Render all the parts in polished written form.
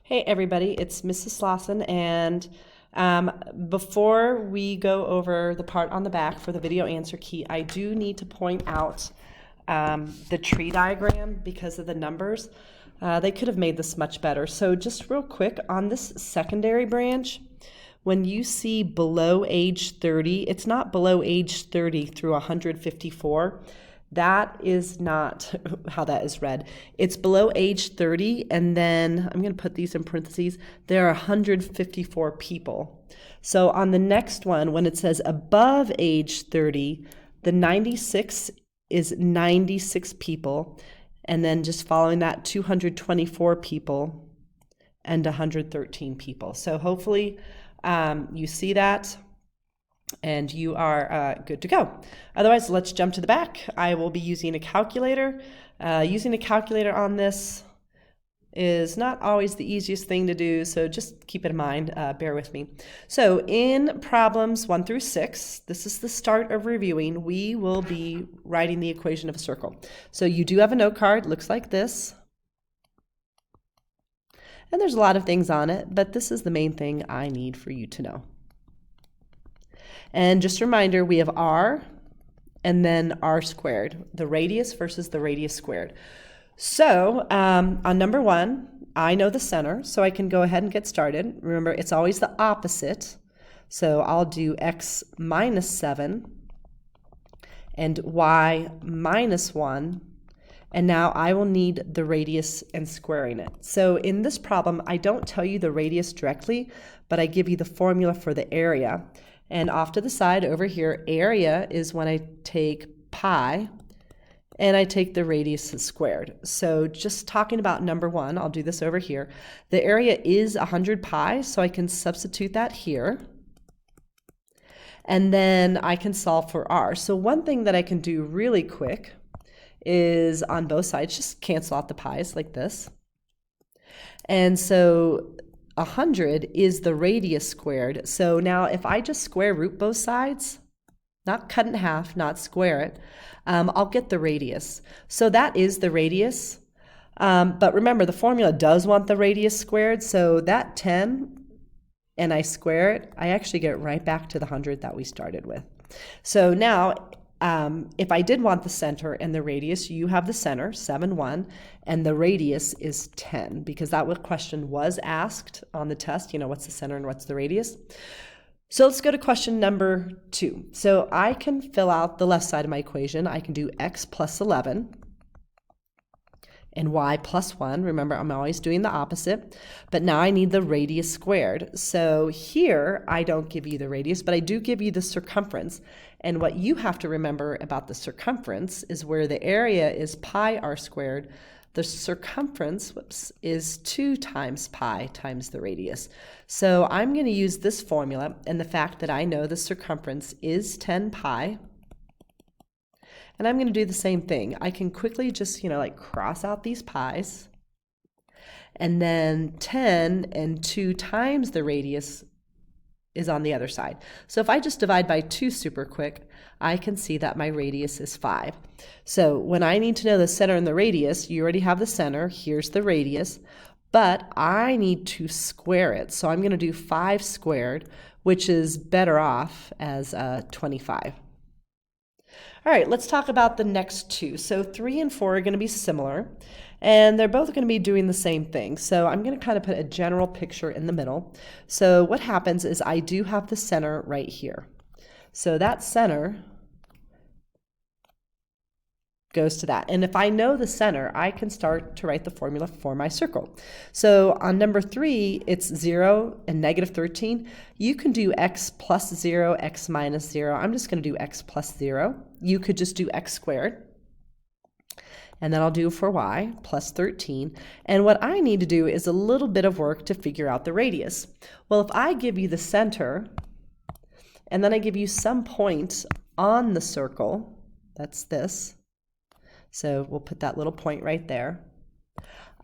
Hey everybody, it's Mrs. Lawson, and before we go over the part on the back for the video answer key, I do need to point out the tree diagram because of the numbers. They could have made this much better. So just real quick, on this secondary branch, when you see below age 30, it's not below age 30 through 154. That is not how that is read. It's below age 30, and then I'm going to put these in parentheses. There are 154 people. So on the next one, when it says above age 30, the 96 is 96 people, and then just following that, 224 people and 113 people. So hopefully you see that and you are good to go. Otherwise, let's jump to the back. I will be using a calculator. Using a calculator on this is not always the easiest thing to do, so just keep it in mind, bear with me. So in problems 1 through 6, this is the start of reviewing, we will be writing the equation of a circle. So you do have a note card, looks like this. And there's a lot of things on it, but this is the main thing I need for you to know. And just a reminder, we have r and then r squared, the radius versus the radius squared. So on number 1, I know the center, so I can go ahead and get started. Remember, it's always the opposite. So I'll do x minus 7 and y minus 1. And now I will need the radius and squaring it. So in this problem, I don't tell you the radius directly, but I give you the formula for the area. And off to the side over here, area is when I take pi and I take the radius squared. So just talking about number 1, I'll do this over here. The area is 100 pi, so I can substitute that here. And then I can solve for r. So one thing that I can do really quick is on both sides, just cancel out the pi's like this. And so 100 is the radius squared. So now if I just square root both sides, not cut in half, not square it, I'll get the radius. So that is the radius. But remember, the formula does want the radius squared. So that 10, and I square it, I actually get right back to the 100 that we started with. So now, if I did want the center and the radius, you have the center, 7, 1, and the radius is 10, because that question was asked on the test, what's the center and what's the radius. So let's go to question number 2. So I can fill out the left side of my equation. I can do x plus 11 and y plus 1. Remember, I'm always doing the opposite, but now I need the radius squared. So here, I don't give you the radius, but I do give you the circumference. And what you have to remember about the circumference is where the area is pi r squared, the circumference, is 2 times pi times the radius. So I'm going to use this formula and the fact that I know the circumference is 10 pi. And I'm going to do the same thing. I can quickly just, cross out these pi's. And then 10 and 2 times the radius is on the other side. So if I just divide by 2 super quick, I can see that my radius is 5. So when I need to know the center and the radius, you already have the center, here's the radius, but I need to square it. So I'm going to do 5 squared, which is better off as 25. All right, let's talk about the next 2. So 3 and 4 are going to be similar, and they're both going to be doing the same thing. So I'm going to kind of put a general picture in the middle. So what happens is I do have the center right here. So that center goes to that. And if I know the center, I can start to write the formula for my circle. So on number 3, it's 0 and negative 13. You can do x plus 0, x minus 0. I'm just going to do x plus 0. You could just do x squared. And then I'll do for y, plus 13. And what I need to do is a little bit of work to figure out the radius. Well, if I give you the center, and then I give you some point on the circle, that's this. So we'll put that little point right there.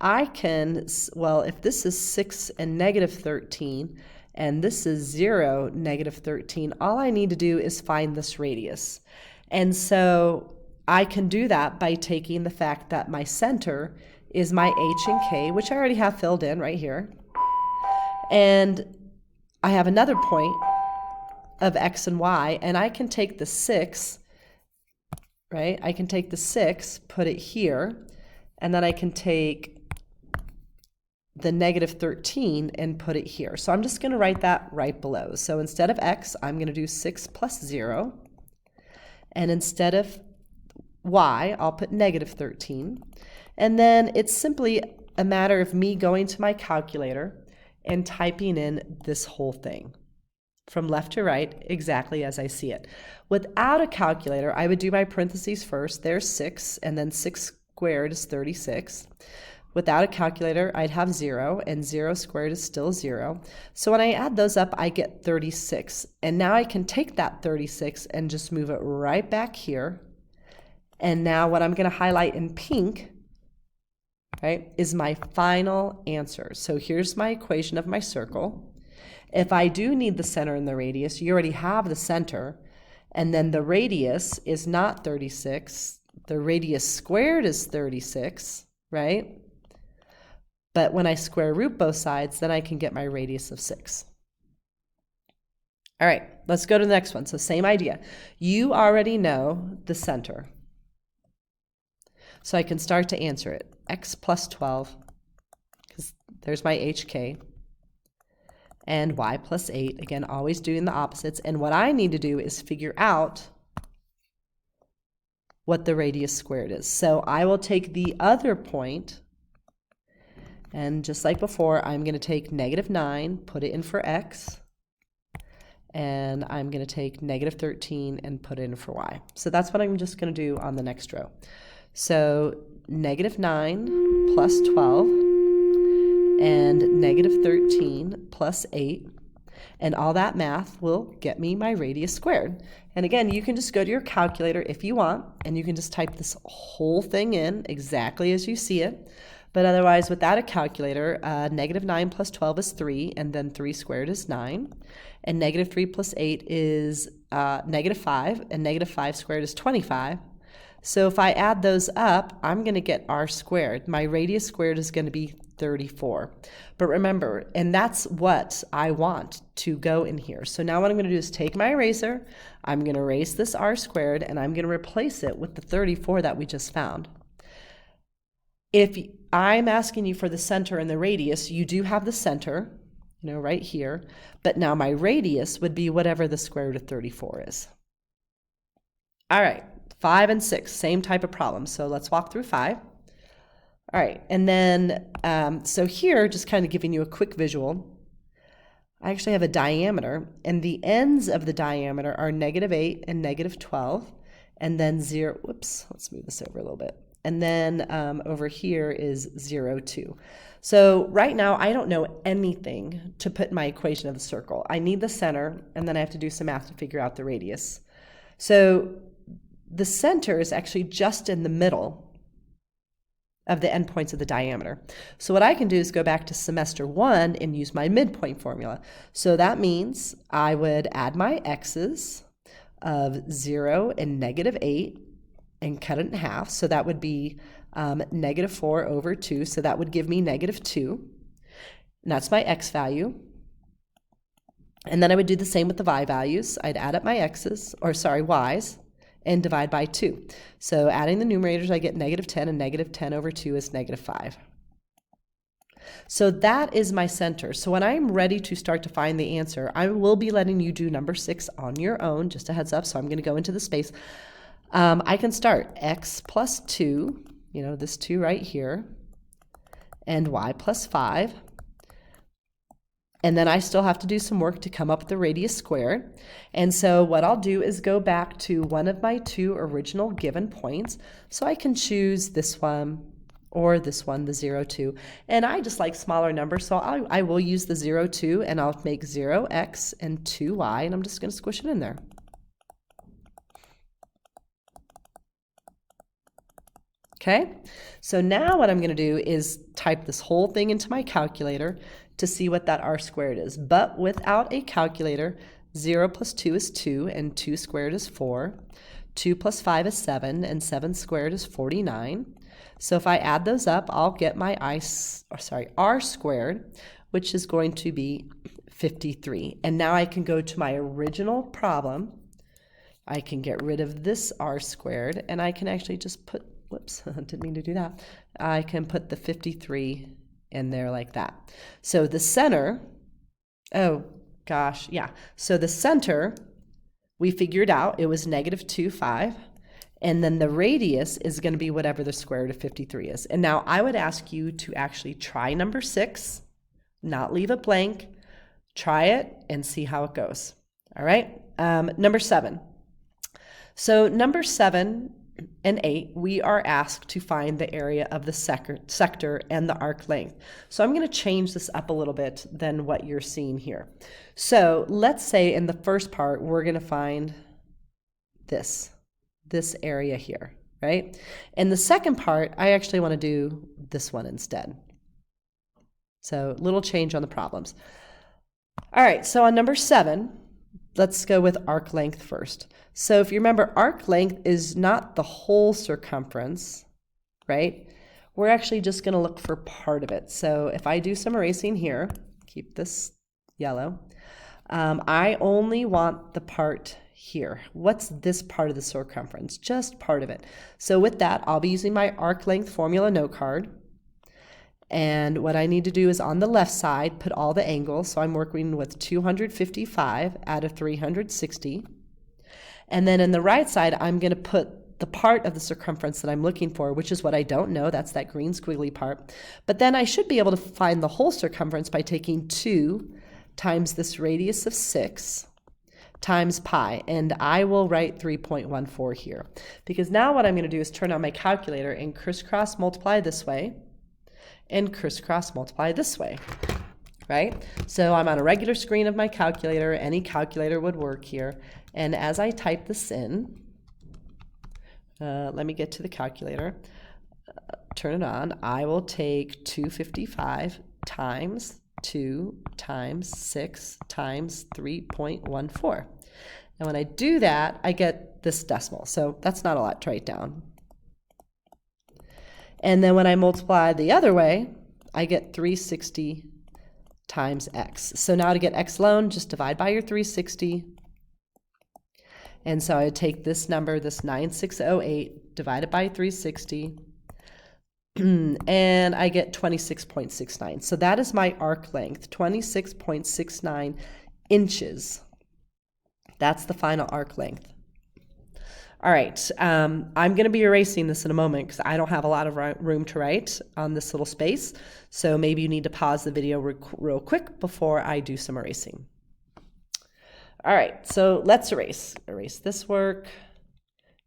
I can, well, if this is 6 and negative 13, and this is 0, negative 13, all I need to do is find this radius. And so I can do that by taking the fact that my center is my h and k, which I already have filled in right here. And I have another point of x and y, and I can take the 6, right? I can take the 6, put it here, and then I can take the negative 13 and put it here. So I'm just going to write that right below. So instead of x, I'm going to do 6 plus 0. And instead of y, I'll put negative 13. And then it's simply a matter of me going to my calculator and typing in this whole thing from left to right exactly as I see it. Without a calculator, I would do my parentheses first. There's 6, and then 6 squared is 36. Without a calculator, I'd have 0, and 0 squared is still 0. So when I add those up, I get 36. And now I can take that 36 and just move it right back here. And now what I'm going to highlight in pink, right, is my final answer. So here's my equation of my circle. If I do need the center and the radius, you already have the center. And then the radius is not 36. The radius squared is 36, right? But when I square root both sides, then I can get my radius of 6. All right, let's go to the next one. So same idea. You already know the center. So I can start to answer it. X plus 12, because there's my HK. And y plus 8, again, always doing the opposites. And what I need to do is figure out what the radius squared is. So I will take the other point, and just like before, I'm going to take negative 9, put it in for x, and I'm going to take negative 13 and put it in for y. So that's what I'm just going to do on the next row. So negative 9 plus 12 and negative 13 plus 8, and all that math will get me my radius squared. And again, you can just go to your calculator if you want, and you can just type this whole thing in exactly as you see it. But otherwise, without a calculator, negative 9 plus 12 is 3, and then 3 squared is 9. And negative 3 plus 8 is negative 5, and negative 5 squared is 25. So if I add those up, I'm going to get r squared. My radius squared is going to be 34. But remember, and that's what I want to go in here. So now what I'm going to do is take my eraser, I'm going to erase this r squared, and I'm going to replace it with the 34 that we just found. If I'm asking you for the center and the radius, you do have the center, you know, right here, but now my radius would be whatever the square root of 34 is. All right, 5 and 6, same type of problem. So let's walk through 5. All right, and then, so here, just kind of giving you a quick visual, I actually have a diameter, and the ends of the diameter are negative 8 and negative 12, and then 0, whoops, let's move this over a little bit. And then over here is 0, 2. So right now, I don't know anything to put in my equation of the circle. I need the center, and then I have to do some math to figure out the radius. So the center is actually just in the middle of the endpoints of the diameter. So what I can do is go back to semester 1 and use my midpoint formula. So that means I would add my x's of 0 and negative 8, and cut it in half. So that would be negative 4 over 2. So that would give me negative 2. And that's my x value. And then I would do the same with the y values. I'd add up my x's, or sorry, y's, and divide by 2. So adding the numerators, I get negative 10, and negative 10 over 2 is negative 5. So that is my center. So when I'm ready to start to find the answer, I will be letting you do number 6 on your own, just a heads up. So I'm going to go into the space. I can start x plus 2, you know, this 2 right here, and y plus 5. And then I still have to do some work to come up with the radius squared. And so what I'll do is go back to one of my 2 original given points. So I can choose this one or this one, the 0, 2. And I just like smaller numbers, so I will use the 0, 2, and I'll make 0x and 2y, and I'm just going to squish it in there. Okay, so now what I'm going to do is type this whole thing into my calculator to see what that r squared is. But without a calculator, 0 plus 2 is 2, and 2 squared is 4. 2 plus 5 is 7, and 7 squared is 49. So if I add those up, I'll get my r squared, which is going to be 53. And now I can go to my original problem. I can get rid of this r squared, and I can actually just put, whoops, didn't mean to do that. I can put the 53 in there like that. So the center, oh gosh, yeah. So the center, we figured out it was -2, 5. And then the radius is going to be whatever the square root of 53 is. And now I would ask you to actually try number 6, not leave it blank. Try it and see how it goes. All right. Number 7. So number 7 and 8, we are asked to find the area of the sector and the arc length. So I'm going to change this up a little bit than what you're seeing here. So let's say in the first part, we're going to find this area here, right? In the second part, I actually want to do this one instead. So little change on the problems. All right, so on number 7, let's go with arc length first. So if you remember, arc length is not the whole circumference, right? We're actually just going to look for part of it. So if I do some erasing here, keep this yellow, I only want the part here. What's this part of the circumference? Just part of it. So with that, I'll be using my arc length formula note card. And what I need to do is on the left side, put all the angles. So I'm working with 255 out of 360. And then in the right side, I'm going to put the part of the circumference that I'm looking for, which is what I don't know. That's that green squiggly part. But then I should be able to find the whole circumference by taking 2 times this radius of 6 times pi. And I will write 3.14 here. Because now what I'm going to do is turn on my calculator and crisscross multiply this way and crisscross multiply this way, right? So I'm on a regular screen of my calculator. Any calculator would work here. And as I type this in, let me get to the calculator, turn it on. I will take 255 times 2 times 6 times 3.14. And when I do that, I get this decimal. So that's not a lot to write down. And then when I multiply the other way, I get 360 times x. So now to get x alone, just divide by your 360. And so I would take this number, this 9608, divide it by 360, and I get 26.69. So that is my arc length, 26.69 inches. That's the final arc length. All right, I'm going to be erasing this in a moment because I don't have a lot of room to write on this little space. So maybe you need to pause the video real quick before I do some erasing. All right, so let's erase this work,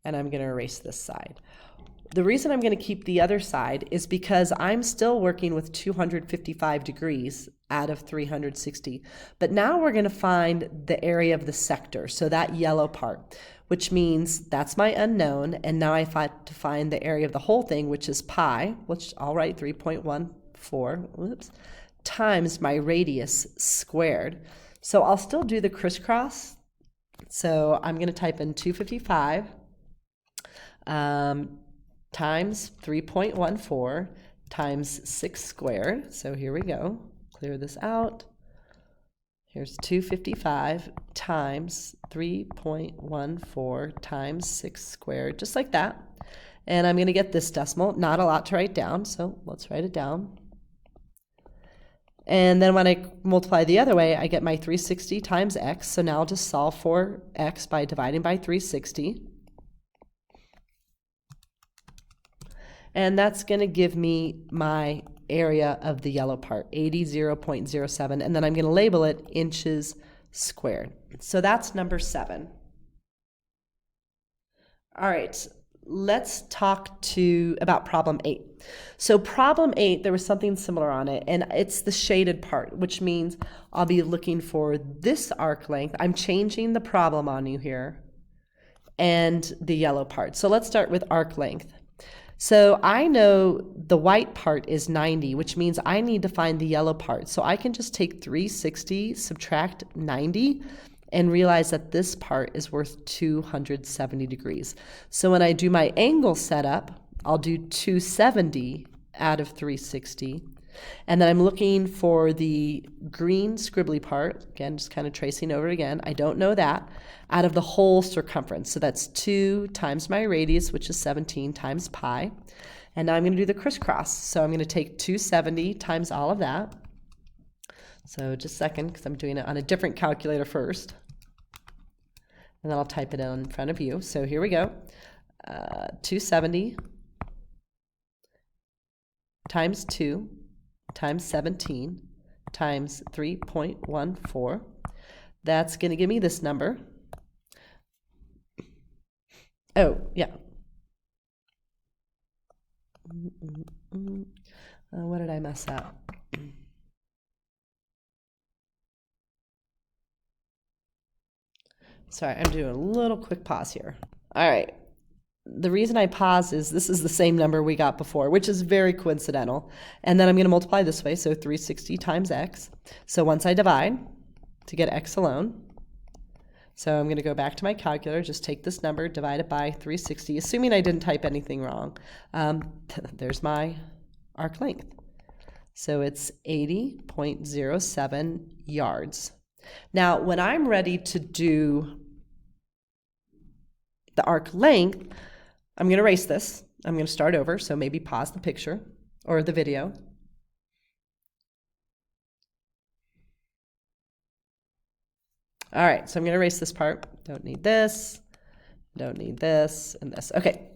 and I'm going to erase this side. The reason I'm going to keep the other side is because I'm still working with 255 degrees out of 360. But now we're going to find the area of the sector, so that yellow part, which means that's my unknown. And now I have to find the area of the whole thing, which is pi, which I'll write 3.14, times my radius squared. So I'll still do the crisscross. So I'm going to type in 255 times 3.14 times 6 squared. So here we go. Clear this out. Here's 255 times 3.14 times 6 squared, just like that. And I'm going to get this decimal. Not a lot to write down, so let's write it down. And then when I multiply the other way, I get my 360 times x. So now I'll just solve for x by dividing by 360. And that's going to give me my area of the yellow part, 80.07. And then I'm going to label it inches squared. So that's number 7. All right, let's talk about problem 8. So problem 8, there was something similar on it, and it's the shaded part, which means I'll be looking for this arc length. I'm changing the problem on you here, and the yellow part. So let's start with arc length. So I know the white part is 90, which means I need to find the yellow part. So I can just take 360, subtract 90, and realize that this part is worth 270 degrees. So when I do my angle setup, I'll do 270 out of 360. And then I'm looking for the green scribbly part, again, just kind of tracing over it again. I don't know that, out of the whole circumference. So that's 2 times my radius, which is 17 times pi. And now I'm going to do the crisscross. So I'm going to take 270 times all of that. So just a second, because I'm doing it on a different calculator first. And then I'll type it in front of you. So here we go. 270 times 2 times 17 times 3.14. That's going to give me this number. Oh, yeah. What did I mess up? Sorry, I'm doing a little quick pause here. All right. The reason I pause is this is the same number we got before, which is very coincidental. And then I'm going to multiply this way, so 360 times x. So once I divide to get x alone, so I'm going to go back to my calculator, just take this number, divide it by 360, assuming I didn't type anything wrong. There's my arc length. So it's 80.07 yards. Now, when I'm ready to do the arc length, I'm going to erase this. I'm going to start over, so maybe pause the picture or the video. All right, so I'm going to erase this part. Don't need this, don't need this, and this. Okay,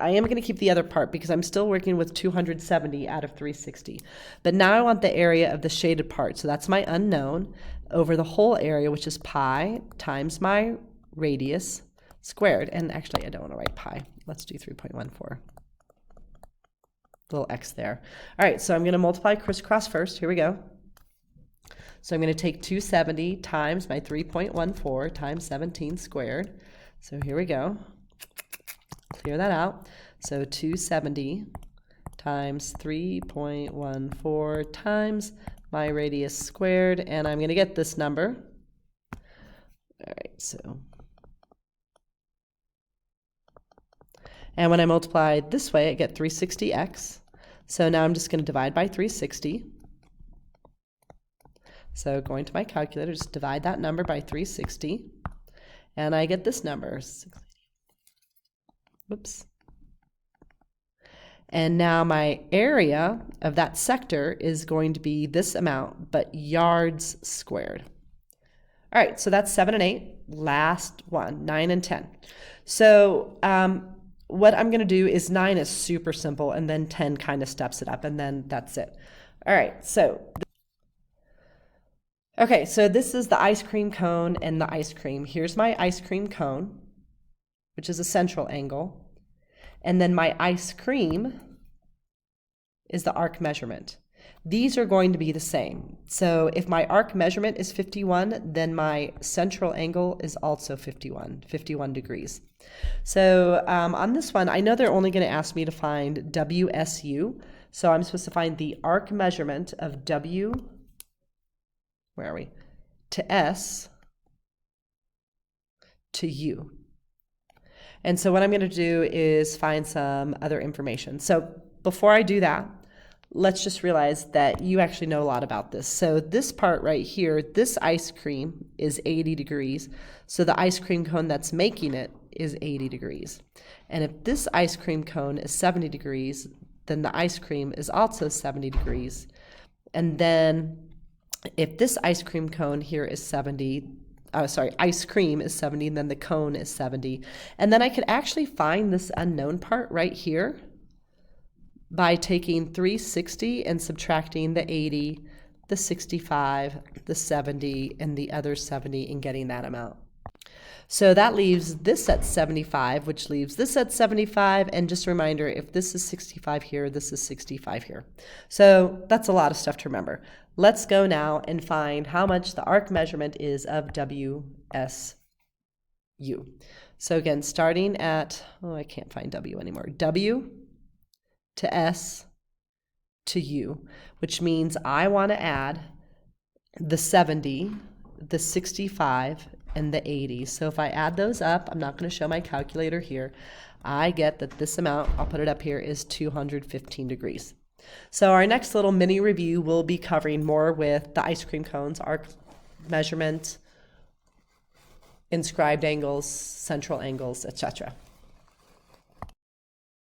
I am going to keep the other part because I'm still working with 270 out of 360. But now I want the area of the shaded part, so that's my unknown, over the whole area, which is pi times my radius squared. And actually, I don't want to write pi. Let's do 3.14. Little x there. All right, so I'm going to multiply crisscross first. Here we go. So I'm going to take 270 times my 3.14 times 17 squared. So here we go. Clear that out. So 270 times 3.14 times my radius squared, and I'm going to get this number. All right, so. And when I multiply this way, I get 360x. So now I'm just going to divide by 360. So going to my calculator, just divide that number by 360. And I get this number. Whoops. And now my area of that sector is going to be this amount, but yards squared. All right, so that's 7 and 8. Last one, 9 and 10. So what I'm going to do is 9 is super simple, and then 10 kind of steps it up, and then that's it. All right, so okay, so this is the ice cream cone and the ice cream. Here's my ice cream cone, which is a central angle. And then my ice cream is the arc measurement. These are going to be the same. So if my arc measurement is 51, then my central angle is also 51 degrees. So on this one, I know they're only going to ask me to find WSU. So I'm supposed to find the arc measurement of W, where are we, to S to U. And so what I'm going to do is find some other information. So before I do that, let's just realize that you actually know a lot about this. So this part right here, this ice cream is 80 degrees. So the ice cream cone that's making it is 80 degrees. And if this ice cream cone is 70 degrees, then the ice cream is also 70 degrees. And then if this ice cream cone here is 70, ice cream is 70, and then the cone is 70. And then I could actually find this unknown part right here by taking 360 and subtracting the 80, the 65, the 70, and the other 70 and getting that amount. So that leaves this at 75, which leaves this at 75. And just a reminder, if this is 65 here, this is 65 here. So that's a lot of stuff to remember. Let's go now and find how much the arc measurement is of WSU. So again, starting at, I can't find W anymore. W to S to U, which means I want to add the 70, the 65, and the 80. So if I add those up, I'm not going to show my calculator here, I get that this amount, I'll put it up here, is 215 degrees. So our next little mini review will be covering more with the ice cream cones, arc measurement, inscribed angles, central angles, etc.